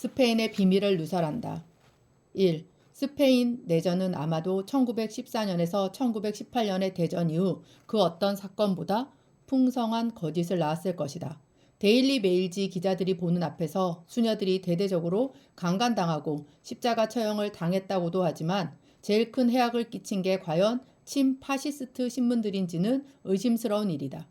스페인의 비밀을 누설한다. 1. 스페인 내전은 아마도 1914년에서 1918년의 대전 이후 그 어떤 사건보다 풍성한 거짓을 낳았을 것이다. 데일리 메일지 기자들이 보는 앞에서 수녀들이 대대적으로 강간당하고 십자가 처형을 당했다고도 하지만 제일 큰 해악을 끼친 게 과연 친파시스트 신문들인지는 의심스러운 일이다.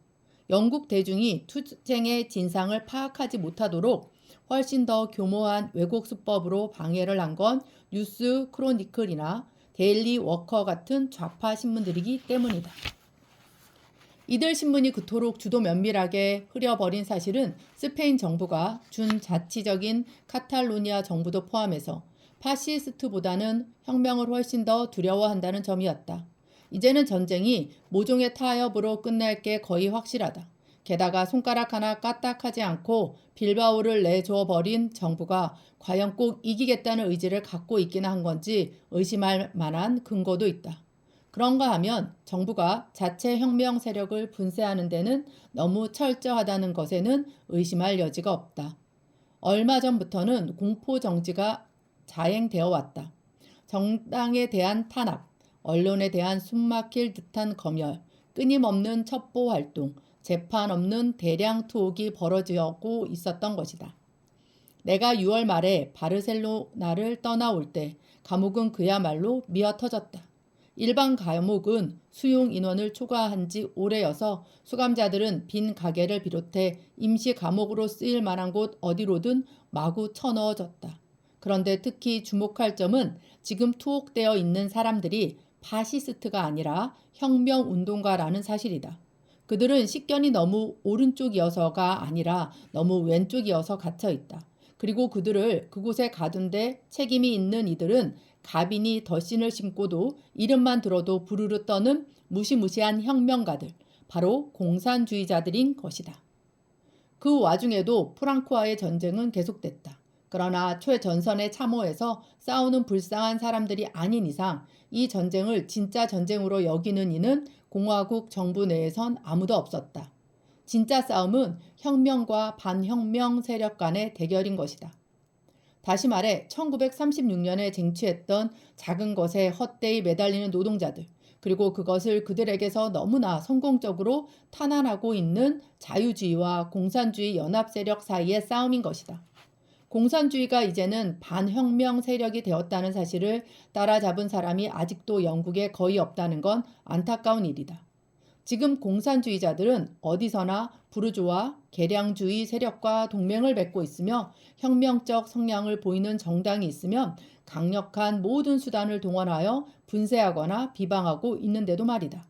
영국 대중이 투쟁의 진상을 파악하지 못하도록 훨씬 더 교모한 왜곡 수법으로 방해를 한 건 뉴스 크로니클이나 데일리 워커 같은 좌파 신문들이기 때문이다. 이들 신문이 그토록 주도 면밀하게 흐려버린 사실은 스페인 정부가 준 자치적인 카탈로니아 정부도 포함해서 파시스트보다는 혁명을 훨씬 더 두려워한다는 점이었다. 이제는 전쟁이 모종의 타협으로 끝날 게 거의 확실하다. 게다가 손가락 하나 까딱하지 않고 빌바오를 내줘버린 정부가 과연 꼭 이기겠다는 의지를 갖고 있기나 한 건지 의심할 만한 근거도 있다. 그런가 하면 정부가 자체 혁명 세력을 분쇄하는 데는 너무 철저하다는 것에는 의심할 여지가 없다. 얼마 전부터는 공포정지가 자행되어 왔다. 정당에 대한 탄압, 언론에 대한 숨막힐 듯한 검열, 끊임없는 첩보 활동, 재판 없는 대량 투옥이 벌어지고 있었던 것이다. 내가 6월 말에 바르셀로나를 떠나올 때 감옥은 그야말로 미어터졌다. 일반 감옥은 수용 인원을 초과한 지 오래여서 수감자들은 빈 가게를 비롯해 임시 감옥으로 쓰일 만한 곳 어디로든 마구 쳐넣어졌다. 그런데 특히 주목할 점은 지금 투옥되어 있는 사람들이 파시스트가 아니라 혁명운동가라는 사실이다. 그들은 식견이 너무 오른쪽이어서가 아니라 너무 왼쪽이어서 갇혀있다. 그리고 그들을 그곳에 가둔 데 책임이 있는 이들은 가빈이 덧신을 신고도 이름만 들어도 부르르 떠는 무시무시한 혁명가들, 바로 공산주의자들인 것이다. 그 와중에도 프랑코와의 전쟁은 계속됐다. 그러나 최전선에 참호해서 싸우는 불쌍한 사람들이 아닌 이상 이 전쟁을 진짜 전쟁으로 여기는 이는 공화국 정부 내에선 아무도 없었다. 진짜 싸움은 혁명과 반혁명 세력 간의 대결인 것이다. 다시 말해 1936년에 쟁취했던 작은 것에 헛되이 매달리는 노동자들, 그리고 그것을 그들에게서 너무나 성공적으로 탄환하고 있는 자유주의와 공산주의 연합 세력 사이의 싸움인 것이다. 공산주의가 이제는 반혁명 세력이 되었다는 사실을 따라잡은 사람이 아직도 영국에 거의 없다는 건 안타까운 일이다. 지금 공산주의자들은 어디서나 부르주아 계량주의 세력과 동맹을 맺고 있으며 혁명적 성향을 보이는 정당이 있으면 강력한 모든 수단을 동원하여 분쇄하거나 비방하고 있는데도 말이다.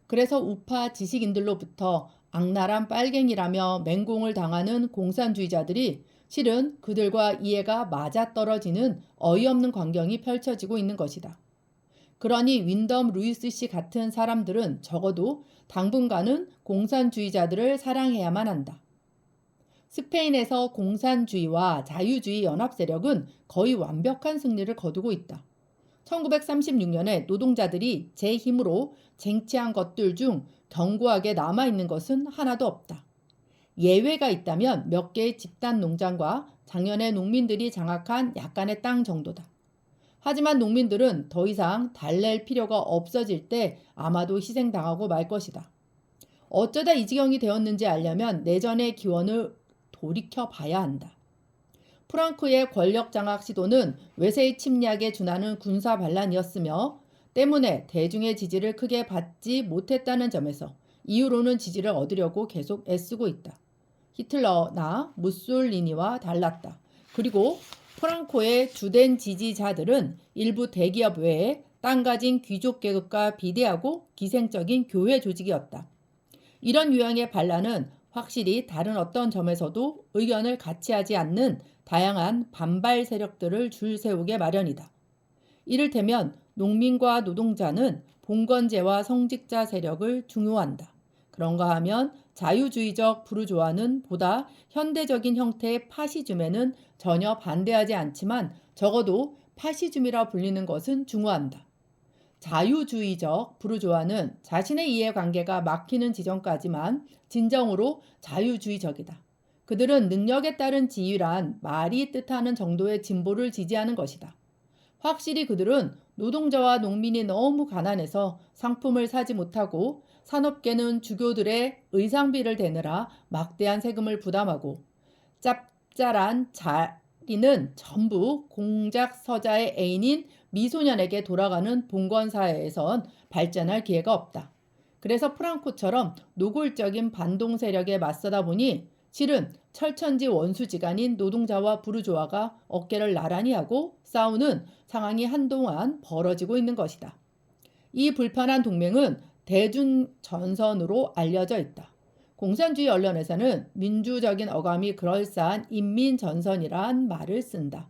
그래서 우파 지식인들로부터 악랄한 빨갱이라며 맹공을 당하는 공산주의자들이 실은 그들과 이해가 맞아떨어지는 어이없는 광경이 펼쳐지고 있는 것이다. 그러니 윈덤 루이스 씨 같은 사람들은 적어도 당분간은 공산주의자들을 사랑해야만 한다. 스페인에서 공산주의와 자유주의 연합 세력은 거의 완벽한 승리를 거두고 있다. 1936년에 노동자들이 제 힘으로 쟁취한 것들 중 견고하게 남아있는 것은 하나도 없다. 예외가 있다면 몇 개의 집단 농장과 작년에 농민들이 장악한 약간의 땅 정도다. 하지만 농민들은 더 이상 달랠 필요가 없어질 때 아마도 희생당하고 말 것이다. 어쩌다 이 지경이 되었는지 알려면 내전의 기원을 돌이켜 봐야 한다. 프랑크의 권력 장악 시도는 외세의 침략에 준하는 군사 반란이었으며 때문에 대중의 지지를 크게 받지 못했다는 점에서 이후로는 지지를 얻으려고 계속 애쓰고 있다. 히틀러나 무솔리니와 달랐다. 그리고 프랑코의 주된 지지자들은 일부 대기업 외에 땅 가진 귀족 계급과 비대하고 기생적인 교회 조직이었다. 이런 유형의 반란은 확실히 다른 어떤 점에서도 의견을 같이 하지 않는 다양한 반발 세력들을 줄 세우게 마련이다. 이를테면 농민과 노동자는 봉건제와 성직자 세력을 중요한다. 그런가 하면 자유주의적 부르주아는 보다 현대적인 형태의 파시즘에는 전혀 반대하지 않지만 적어도 파시즘이라 불리는 것은 중요한다. 자유주의적 부르주아는 자신의 이해관계가 막히는 지점까지만 진정으로 자유주의적이다. 그들은 능력에 따른 지위란 말이 뜻하는 정도의 진보를 지지하는 것이다. 확실히 그들은 노동자와 농민이 너무 가난해서 상품을 사지 못하고 산업계는 주교들의 의상비를 대느라 막대한 세금을 부담하고 짭짤한 자리는 전부 공작 서자의 애인인 미소년에게 돌아가는 봉건사회에선 발전할 기회가 없다. 그래서 프랑코처럼 노골적인 반동 세력에 맞서다 보니 실은 철천지 원수지간인 노동자와 부르주아가 어깨를 나란히 하고 싸우는 상황이 한동안 벌어지고 있는 것이다. 이 불편한 동맹은 대중전선으로 알려져 있다. 공산주의 언론에서는 민주적인 어감이 그럴싸한 인민전선이란 말을 쓴다.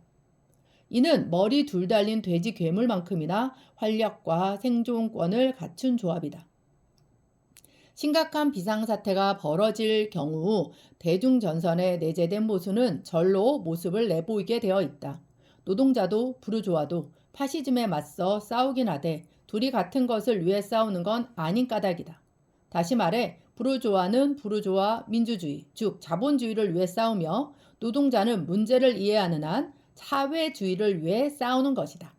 이는 머리 둘 달린 돼지 괴물만큼이나 활력과 생존권을 갖춘 조합이다. 심각한 비상사태가 벌어질 경우 대중전선에 내재된 모순은 절로 모습을 내보이게 되어 있다. 노동자도 부르주아도 파시즘에 맞서 싸우긴 하되 둘이 같은 것을 위해 싸우는 건 아닌 까닭이다. 다시 말해 부르주아는 부르주아 민주주의, 즉 자본주의를 위해 싸우며 노동자는 문제를 이해하는 한 사회주의를 위해 싸우는 것이다.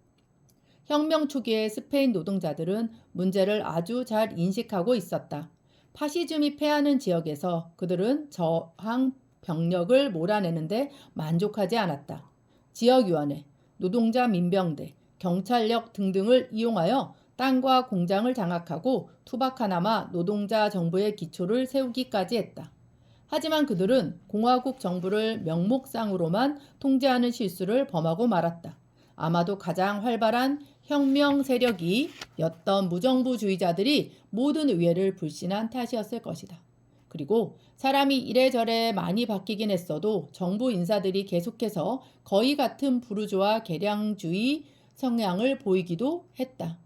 혁명 초기의 스페인 노동자들은 문제를 아주 잘 인식하고 있었다. 파시즘이 패하는 지역에서 그들은 저항 병력을 몰아내는데 만족하지 않았다. 지역위원회, 노동자 민병대, 경찰력 등등을 이용하여 땅과 공장을 장악하고 투박하나마 노동자 정부의 기초를 세우기까지 했다. 하지만 그들은 공화국 정부를 명목상으로만 통제하는 실수를 범하고 말았다. 아마도 가장 활발한 혁명 세력이 였던 무정부주의자들이 모든 의회를 불신한 탓이었을 것이다. 그리고 사람이 이래저래 많이 바뀌긴 했어도 정부 인사들이 계속해서 거의 같은 부르주아 개량주의 성향을 보이기도 했다.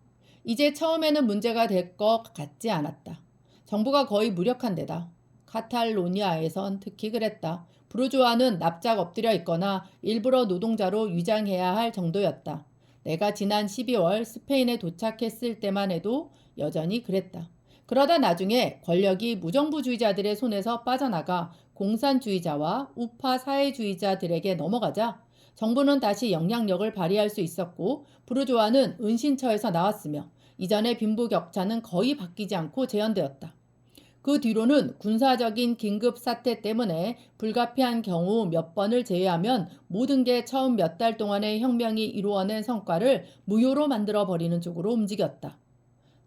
이제 처음에는 문제가 될 것 같지 않았다. 정부가 거의 무력한 데다. 카탈로니아에선 특히 그랬다. 부르주아는 납작 엎드려 있거나 일부러 노동자로 위장해야 할 정도였다. 내가 지난 12월 스페인에 도착했을 때만 해도 여전히 그랬다. 그러다 나중에 권력이 무정부주의자들의 손에서 빠져나가 공산주의자와 우파 사회주의자들에게 넘어가자 정부는 다시 영향력을 발휘할 수 있었고 부르주아는 은신처에서 나왔으며 이전의 빈부격차는 거의 바뀌지 않고 재현되었다. 그 뒤로는 군사적인 긴급 사태 때문에 불가피한 경우 몇 번을 제외하면 모든 게 처음 몇 달 동안의 혁명이 이루어낸 성과를 무효로 만들어버리는 쪽으로 움직였다.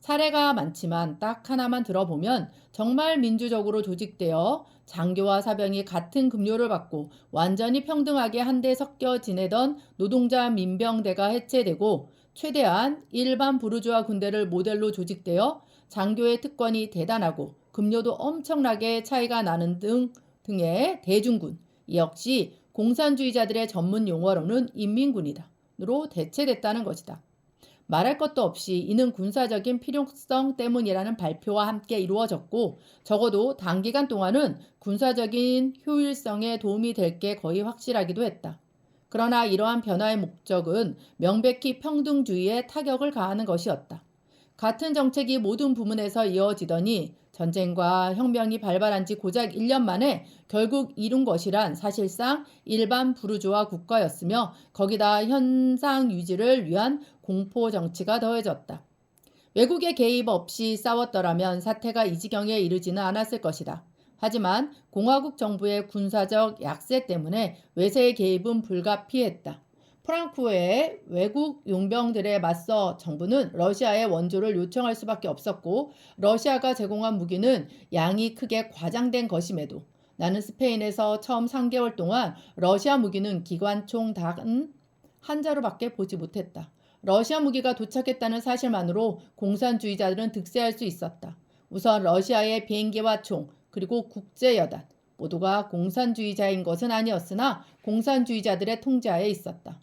사례가 많지만 딱 하나만 들어보면 정말 민주적으로 조직되어 장교와 사병이 같은 급료를 받고 완전히 평등하게 한데 섞여 지내던 노동자 민병대가 해체되고 최대한 일반 부르주아 군대를 모델로 조직되어 장교의 특권이 대단하고 급료도 엄청나게 차이가 나는 등의 대중군, 이 역시 공산주의자들의 전문 용어로는 인민군이다.로 대체됐다는 것이다. 말할 것도 없이 이는 군사적인 필요성 때문이라는 발표와 함께 이루어졌고 적어도 단기간 동안은 군사적인 효율성에 도움이 될 게 거의 확실하기도 했다. 그러나 이러한 변화의 목적은 명백히 평등주의에 타격을 가하는 것이었다. 같은 정책이 모든 부문에서 이어지더니 전쟁과 혁명이 발발한 지 고작 1년 만에 결국 이룬 것이란 사실상 일반 부르주아 국가였으며 거기다 현상 유지를 위한 공포 정치가 더해졌다. 외국의 개입 없이 싸웠더라면 사태가 이 지경에 이르지는 않았을 것이다. 하지만 공화국 정부의 군사적 약세 때문에 외세의 개입은 불가피했다. 프랑코의 외국 용병들에 맞서 정부는 러시아의 원조를 요청할 수밖에 없었고 러시아가 제공한 무기는 양이 크게 과장된 것임에도 나는 스페인에서 처음 3개월 동안 러시아 무기는 기관총 단 한 자루밖에 보지 못했다. 러시아 무기가 도착했다는 사실만으로 공산주의자들은 득세할 수 있었다. 우선 러시아의 비행기와 총 그리고 국제여단 모두가 공산주의자인 것은 아니었으나 공산주의자들의 통제하에 있었다.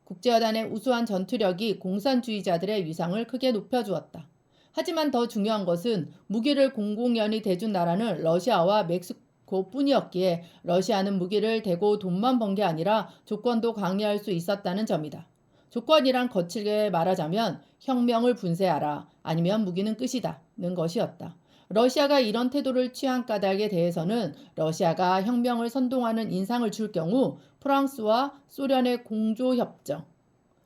국제여단의 우수한 전투력이 공산주의자들의 위상을 크게 높여주었다. 하지만 더 중요한 것은 무기를 공공연히 대준 나라는 러시아와 멕시코뿐이었기에 러시아는 무기를 대고 돈만 번 게 아니라 조건도 강요할 수 있었다는 점이다. 조건이란 거칠게 말하자면 혁명을 분쇄하라 아니면 무기는 끝이다는 것이었다. 러시아가 이런 태도를 취한 까닭에 대해서는 러시아가 혁명을 선동하는 인상을 줄 경우 프랑스와 소련의 공조협정,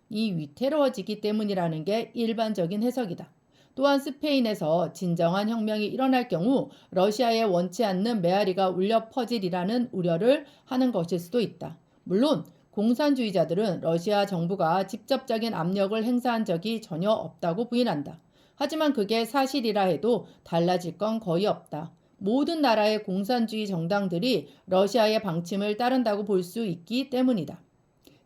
이 위태로워지기 때문이라는 게 일반적인 해석이다. 또한 스페인에서 진정한 혁명이 일어날 경우 러시아에 원치 않는 메아리가 울려 퍼질이라는 우려를 하는 것일 수도 있다. 물론 공산주의자들은 러시아 정부가 직접적인 압력을 행사한 적이 전혀 없다고 부인한다. 하지만 그게 사실이라 해도 달라질 건 거의 없다. 모든 나라의 공산주의 정당들이 러시아의 방침을 따른다고 볼 수 있기 때문이다.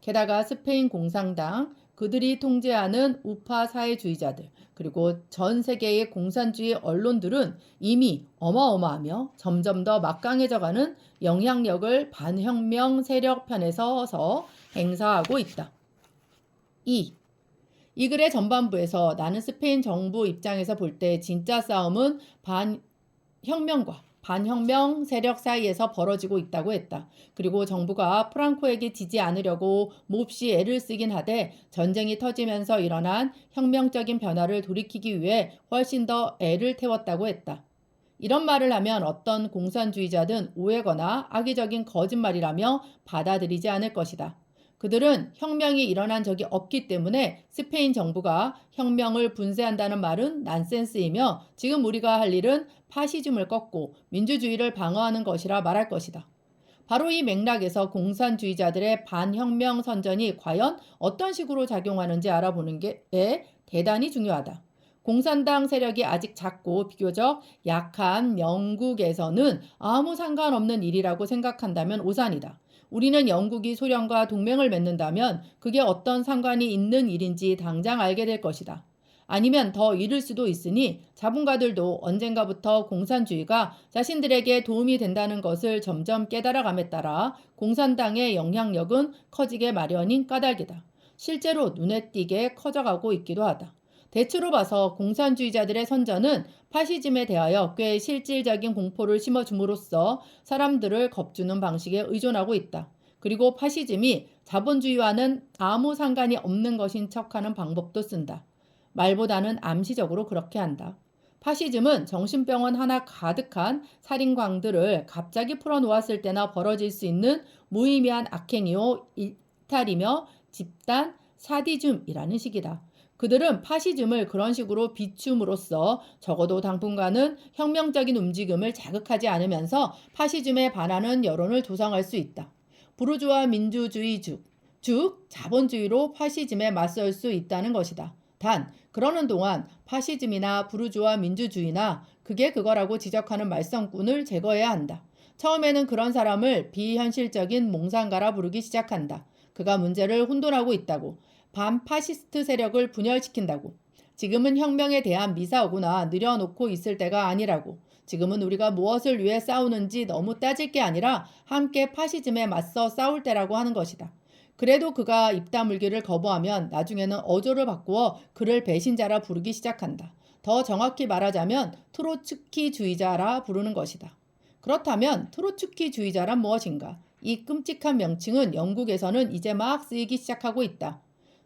게다가 스페인 공산당, 그들이 통제하는 우파 사회주의자들, 그리고 전 세계의 공산주의 언론들은 이미 어마어마하며 점점 더 막강해져가는 영향력을 반혁명 세력 편에 서서 행사하고 있다. 2. 이 글의 전반부에서 나는 스페인 정부 입장에서 볼 때 진짜 싸움은 반혁명과 반혁명 세력 사이에서 벌어지고 있다고 했다. 그리고 정부가 프랑코에게 지지 않으려고 몹시 애를 쓰긴 하되 전쟁이 터지면서 일어난 혁명적인 변화를 돌이키기 위해 훨씬 더 애를 태웠다고 했다. 이런 말을 하면 어떤 공산주의자든 오해거나 악의적인 거짓말이라며 받아들이지 않을 것이다. 그들은 혁명이 일어난 적이 없기 때문에 스페인 정부가 혁명을 분쇄한다는 말은 난센스이며 지금 우리가 할 일은 파시즘을 꺾고 민주주의를 방어하는 것이라 말할 것이다. 바로 이 맥락에서 공산주의자들의 반혁명 선전이 과연 어떤 식으로 작용하는지 알아보는 게 대단히 중요하다. 공산당 세력이 아직 작고 비교적 약한 영국에서는 아무 상관없는 일이라고 생각한다면 오산이다. 우리는 영국이 소련과 동맹을 맺는다면 그게 어떤 상관이 있는 일인지 당장 알게 될 것이다. 아니면 더 이를 수도 있으니 자본가들도 언젠가부터 공산주의가 자신들에게 도움이 된다는 것을 점점 깨달아감에 따라 공산당의 영향력은 커지게 마련인 까닭이다. 실제로 눈에 띄게 커져가고 있기도 하다. 대체로 봐서 공산주의자들의 선전은 파시즘에 대하여 꽤 실질적인 공포를 심어줌으로써 사람들을 겁주는 방식에 의존하고 있다. 그리고 파시즘이 자본주의와는 아무 상관이 없는 것인 척하는 방법도 쓴다. 말보다는 암시적으로 그렇게 한다. 파시즘은 정신병원 하나 가득한 살인광들을 갑자기 풀어놓았을 때나 벌어질 수 있는 무의미한 악행이요 일탈이며 집단 사디즘이라는 식이다. 그들은 파시즘을 그런 식으로 비춤으로써 적어도 당분간은 혁명적인 움직임을 자극하지 않으면서 파시즘에 반하는 여론을 조성할 수 있다. 부르주아 민주주의 즉 자본주의로 파시즘에 맞설 수 있다는 것이다. 단 그러는 동안 파시즘이나 부르주아 민주주의나 그게 그거라고 지적하는 말썽꾼을 제거해야 한다. 처음에는 그런 사람을 비현실적인 몽상가라 부르기 시작한다. 그가 문제를 혼돈하고 있다고. 반파시스트 세력을 분열시킨다고. 지금은 혁명에 대한 미사오구나 늘여놓고 있을 때가 아니라고. 지금은 우리가 무엇을 위해 싸우는지 너무 따질 게 아니라 함께 파시즘에 맞서 싸울 때라고 하는 것이다. 그래도 그가 입 다물기를 거부하면 나중에는 어조를 바꾸어 그를 배신자라 부르기 시작한다. 더 정확히 말하자면 트로츠키주의자라 부르는 것이다. 그렇다면 트로츠키주의자란 무엇인가? 이 끔찍한 명칭은 영국에서는 이제 막 쓰이기 시작하고 있다.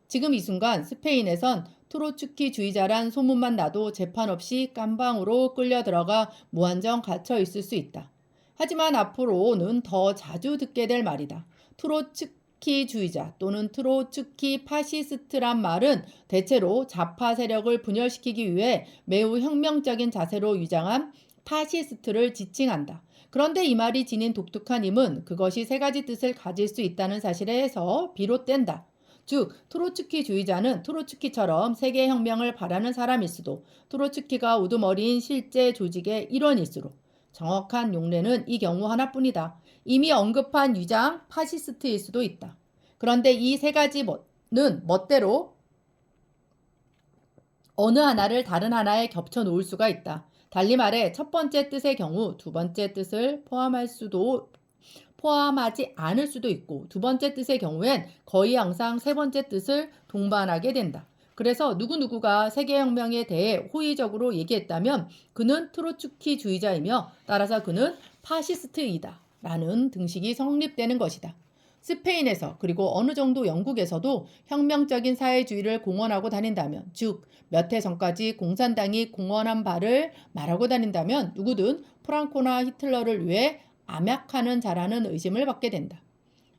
지금 이 순간 스페인에선 트로츠키주의자란 소문만 나도 재판 없이 깜방으로 끌려 들어가 무한정 갇혀 있을 수 있다. 하지만 앞으로는 더 자주 듣게 될 말이다. 트로츠키주의자 또는 트로츠키 파시스트란 말은 대체로 좌파 세력을 분열시키기 위해 매우 혁명적인 자세로 위장한 파시스트를 지칭한다. 그런데 이 말이 지닌 독특한 힘은 그것이 세 가지 뜻을 가질 수 있다는 사실에서 비롯된다. 즉 트로츠키주의자는 트로츠키처럼 세계혁명을 바라는 사람일 수도 트로츠키가 우두머리인 실제 조직의 일원일수록 정확한 용례는 이 경우 하나뿐이다. 이미 언급한 위장 파시스트일 수도 있다. 그런데 이 세 가지는 멋대로 어느 하나를 다른 하나에 겹쳐 놓을 수가 있다. 달리 말해 첫 번째 뜻의 경우 두 번째 뜻을 포함하지 않을 수도 있고 두 번째 뜻의 경우엔 거의 항상 세 번째 뜻을 동반하게 된다. 그래서 누구누구가 세계혁명에 대해 호의적으로 얘기했다면 그는 트로츠키주의자이며 따라서 그는 파시스트이다 라는 등식이 성립되는 것이다. 스페인에서 그리고 어느 정도 영국에서도 혁명적인 사회주의를 공언하고 다닌다면, 즉 몇 해 전까지 공산당이 공언한 바를 말하고 다닌다면 누구든 프랑코나 히틀러를 위해 암약하는 자라는 의심을 받게 된다.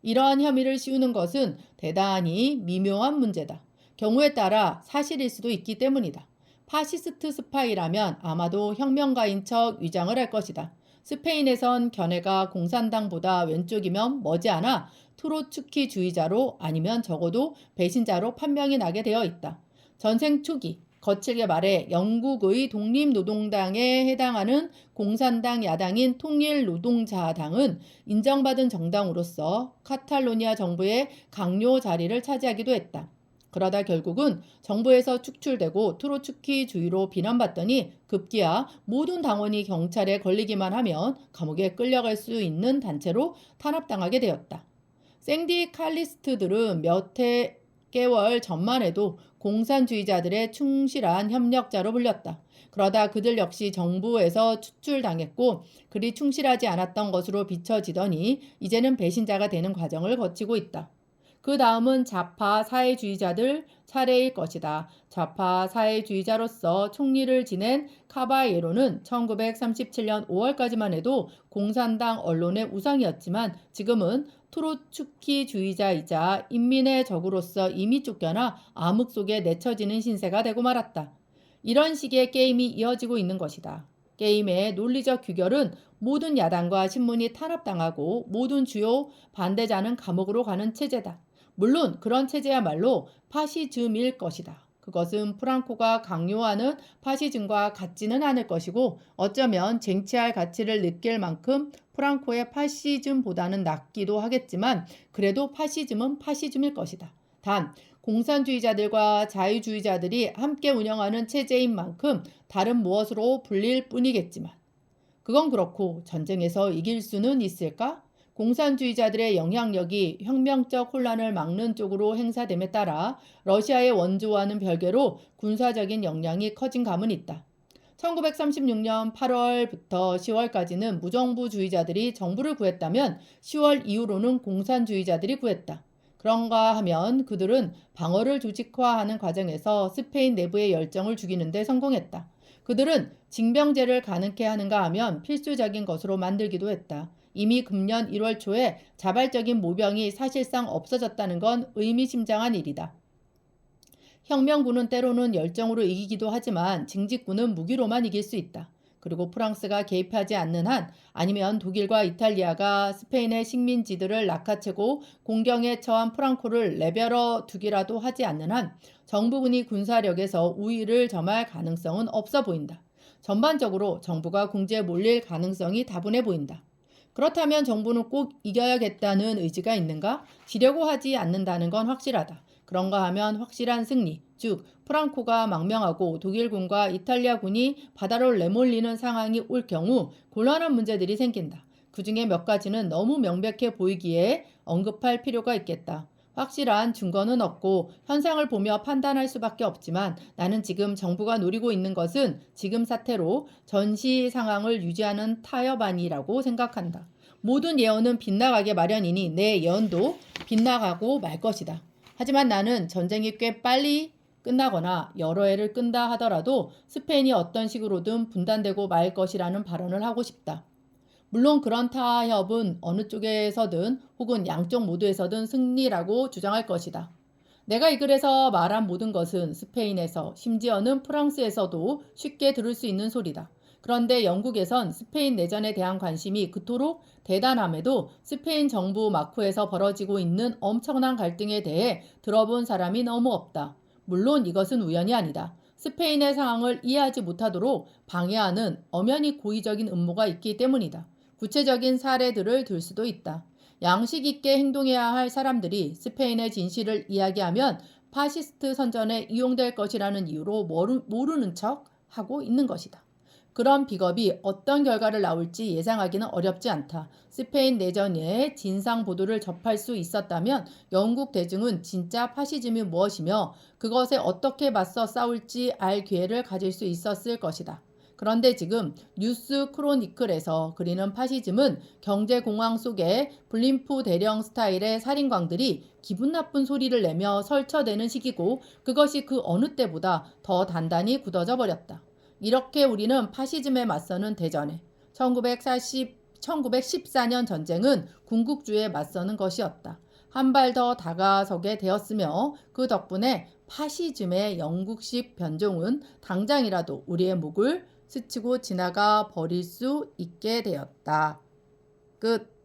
이러한 혐의를 씌우는 것은 대단히 미묘한 문제다. 경우에 따라 사실일 수도 있기 때문이다. 파시스트 스파이라면 아마도 혁명가인 척 위장을 할 것이다. 스페인에선 견해가 공산당보다 왼쪽이면 머지않아 트로츠키주의자로 아니면 적어도 배신자로 판명이 나게 되어 있다. 전생 초기, 거칠게 말해 영국의 독립노동당에 해당하는 공산당 야당인 통일노동자당은 인정받은 정당으로서 카탈로니아 정부의 강요 자리를 차지하기도 했다. 그러다 결국은 정부에서 축출되고 트로츠키주의로 비난받더니 급기야 모든 당원이 경찰에 걸리기만 하면 감옥에 끌려갈 수 있는 단체로 탄압당하게 되었다. 생디칼리스트들은 몇 개월 전만 해도 공산주의자들의 충실한 협력자로 불렸다. 그러다 그들 역시 정부에서 추출당했고 그리 충실하지 않았던 것으로 비춰지더니 이제는 배신자가 되는 과정을 거치고 있다. 그 다음은 좌파 사회주의자들 차례일 것이다. 좌파 사회주의자로서 총리를 지낸 카바예로는 1937년 5월까지만 해도 공산당 언론의 우상이었지만 지금은 트로츠키주의자이자 인민의 적으로서 이미 쫓겨나 암흑 속에 내쳐지는 신세가 되고 말았다. 이런 식의 게임이 이어지고 있는 것이다. 게임의 논리적 규결은 모든 야당과 신문이 탄압당하고 모든 주요 반대자는 감옥으로 가는 체제다. 물론 그런 체제야말로 파시즘일 것이다. 그것은 프랑코가 강요하는 파시즘과 같지는 않을 것이고 어쩌면 쟁취할 가치를 느낄 만큼 프랑코의 파시즘보다는 낫기도 하겠지만 그래도 파시즘은 파시즘일 것이다. 단 공산주의자들과 자유주의자들이 함께 운영하는 체제인 만큼 다른 무엇으로 불릴 뿐이겠지만 그건 그렇고 전쟁에서 이길 수는 있을까? 공산주의자들의 영향력이 혁명적 혼란을 막는 쪽으로 행사됨에 따라 러시아의 원조와는 별개로 군사적인 역량이 커진 감은 있다. 1936년 8월부터 10월까지는 무정부주의자들이 정부를 구했다면 10월 이후로는 공산주의자들이 구했다. 그런가 하면 그들은 방어를 조직화하는 과정에서 스페인 내부의 열정을 죽이는 데 성공했다. 그들은 징병제를 가능케 하는가 하면 필수적인 것으로 만들기도 했다. 이미 금년 1월 초에 자발적인 모병이 사실상 없어졌다는 건 의미심장한 일이다. 혁명군은 때로는 열정으로 이기기도 하지만 징집군은 무기로만 이길 수 있다. 그리고 프랑스가 개입하지 않는 한 아니면 독일과 이탈리아가 스페인의 식민지들을 낚아채고 공경에 처한 프랑코를 내버려 두기라도 하지 않는 한 정부군이 군사력에서 우위를 점할 가능성은 없어 보인다. 전반적으로 정부가 궁지에 몰릴 가능성이 다분해 보인다. 그렇다면 정부는 꼭 이겨야겠다는 의지가 있는가? 지려고 하지 않는다는 건 확실하다. 그런가 하면 확실한 승리, 즉 프랑코가 망명하고 독일군과 이탈리아군이 바다로 내몰리는 상황이 올 경우 곤란한 문제들이 생긴다. 그 중에 몇 가지는 너무 명백해 보이기에 언급할 필요가 있겠다. 확실한 증거는 없고 현상을 보며 판단할 수밖에 없지만 나는 지금 정부가 노리고 있는 것은 지금 사태로 전시 상황을 유지하는 타협안이라고 생각한다. 모든 예언은 빗나가게 마련이니 내 예언도 빗나가고 말 것이다. 하지만 나는 전쟁이 꽤 빨리 끝나거나 여러 해를 끈다 하더라도 스페인이 어떤 식으로든 분단되고 말 것이라는 발언을 하고 싶다. 물론 그런 타협은 어느 쪽에서든 혹은 양쪽 모두에서든 승리라고 주장할 것이다. 내가 이 글에서 말한 모든 것은 스페인에서 심지어는 프랑스에서도 쉽게 들을 수 있는 소리다. 그런데 영국에선 스페인 내전에 대한 관심이 그토록 대단함에도 스페인 정부 마쿠에서 벌어지고 있는 엄청난 갈등에 대해 들어본 사람이 너무 없다. 물론 이것은 우연이 아니다. 스페인의 상황을 이해하지 못하도록 방해하는 엄연히 고의적인 음모가 있기 때문이다. 구체적인 사례들을 들 수도 있다. 양식 있게 행동해야 할 사람들이 스페인의 진실을 이야기하면 파시스트 선전에 이용될 것이라는 이유로 모르는 척 하고 있는 것이다. 그런 비겁이 어떤 결과를 낳을지 예상하기는 어렵지 않다. 스페인 내전의 진상 보도를 접할 수 있었다면 영국 대중은 진짜 파시즘이 무엇이며 그것에 어떻게 맞서 싸울지 알 기회를 가질 수 있었을 것이다. 그런데 지금 뉴스 크로니클에서 그리는 파시즘은 경제공황 속에 블림프 대령 스타일의 살인광들이 기분 나쁜 소리를 내며 설쳐대는 시기고 그것이 그 어느 때보다 더 단단히 굳어져 버렸다. 이렇게 우리는 파시즘에 맞서는 대전에 1914년 전쟁은 군국주의에 맞서는 것이었다. 한 발 더 다가서게 되었으며 그 덕분에 파시즘의 영국식 변종은 당장이라도 우리의 목을 스치고 지나가 버릴 수 있게 되었다. 끝.